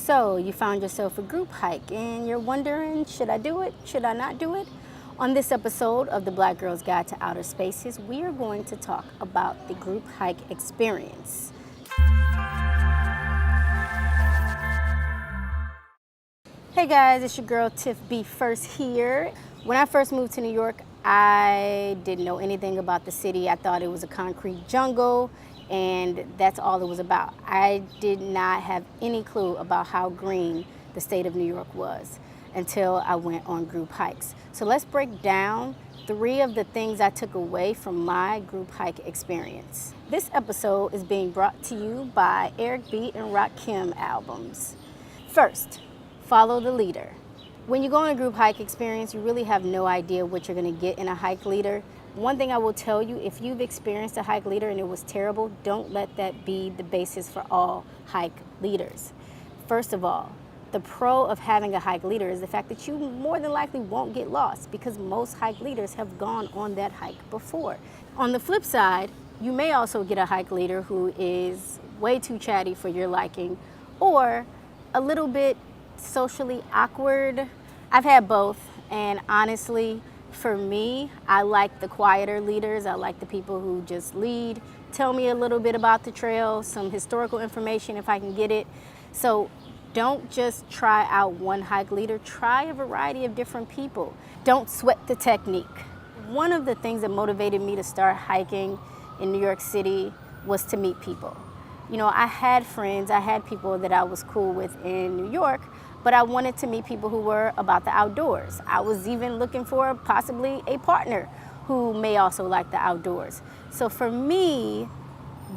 So you found yourself a group hike and you're wondering, should I do it? Should I not do it? On this episode of the Black Girl's Guide to Outer Spaces, we are going to talk about the group hike experience. Hey guys, it's your girl Tiff B First here. When I first moved to New York, I didn't know anything about the city. I thought it was a concrete jungle, and that's all it was about. I did not have any clue about how green the state of New York was until I went on group hikes. So let's break down 3 of the things I took away from my group hike experience. This episode is being brought to you by Eric B Rakim Albums. First, follow the leader. When you go on a group hike experience, you really have no idea what you're gonna get in a hike leader. One thing I will tell you, if you've experienced a hike leader and it was terrible, don't let that be the basis for all hike leaders. First of all, the pro of having a hike leader is the fact that you more than likely won't get lost because most hike leaders have gone on that hike before. On the flip side, you may also get a hike leader who is way too chatty for your liking or a little bit socially awkward. I've had both, and honestly, for me, I like the quieter leaders. I like the people who just lead, tell me a little bit about the trail, some historical information if I can get it. So don't just try out one hike leader, try a variety of different people. Don't sweat the technique. One of the things that motivated me to start hiking in New York City was to meet people. You know, I had friends, I had people that I was cool with in New York, but I wanted to meet people who were about the outdoors. I was even looking for possibly a partner who may also like the outdoors. So for me,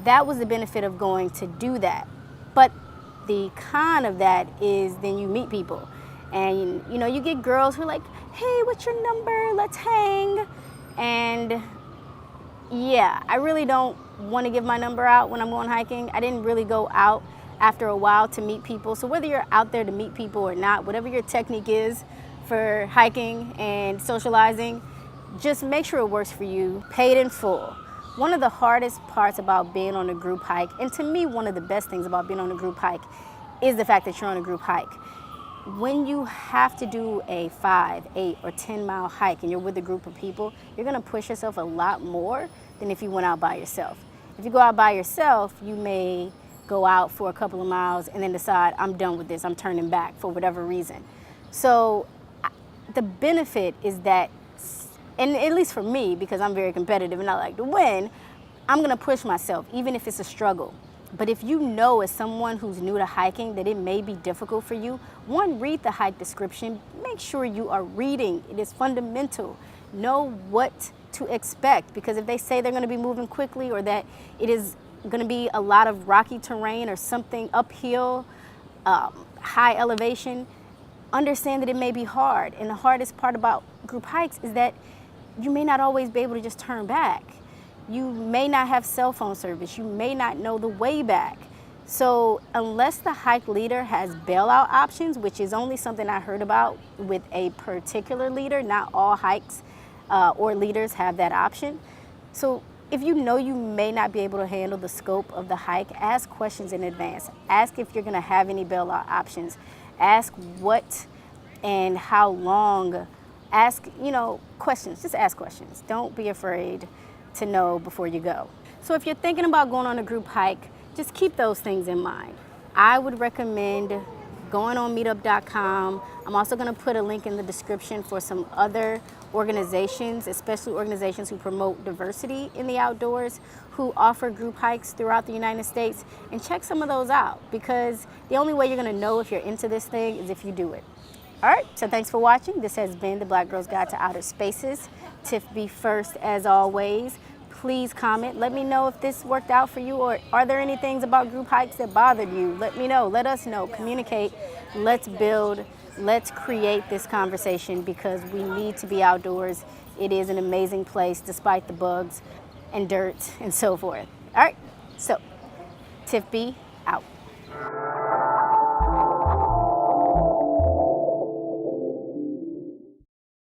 that was the benefit of going to do that. But the con of that is then you meet people and you know, you get girls who are like, hey, what's your number? Let's hang. And yeah, I really don't want to give my number out when I'm going hiking. I didn't really go out after a while to meet people. So whether you're out there to meet people or not, whatever your technique is for hiking and socializing, just make sure it works for you, paid in full. One of the hardest parts about being on a group hike, and to me one of the best things about being on a group hike, is the fact that you're on a group hike. When you have to do a 5, 8, or 10 mile hike and you're with a group of people, you're gonna push yourself a lot more than if you went out by yourself. If you go out by yourself, you may go out for a couple of miles and then decide, I'm done with this, I'm turning back for whatever reason. So the benefit is that, and at least for me, because I'm very competitive and I like to win, I'm gonna push myself, even if it's a struggle. But if you know as someone who's new to hiking that it may be difficult for you, one, read the hike description. Make sure you are reading. It is fundamental. Know what to expect, because if they say they're gonna be moving quickly or that it is gonna be a lot of rocky terrain or something uphill, high elevation, understand that it may be hard. And the hardest part about group hikes is that you may not always be able to just turn back. You may not have cell phone service. You may not know the way back. So unless the hike leader has bailout options, which is only something I heard about with a particular leader, not all hikes or leaders have that option. So if you know you may not be able to handle the scope of the hike, ask questions in advance. Ask if you're gonna have any bailout options. Ask what and how long. Ask, you know, questions, just ask questions. Don't be afraid to know before you go. So if you're thinking about going on a group hike, just keep those things in mind. I would recommend going on meetup.com. I'm also gonna put a link in the description for some other organizations, especially organizations who promote diversity in the outdoors, who offer group hikes throughout the United States, and check some of those out, because the only way you're gonna know if you're into this thing is if you do it. All right, so thanks for watching. This has been the Black Girl's Guide to Outer Spaces. Tiff B First, as always. Please comment. Let me know if this worked out for you, or are there any things about group hikes that bothered you? Let me know. Let us know. Communicate. Let's build. Let's create this conversation, because we need to be outdoors. It is an amazing place despite the bugs and dirt and so forth. All right, so Tiff B out.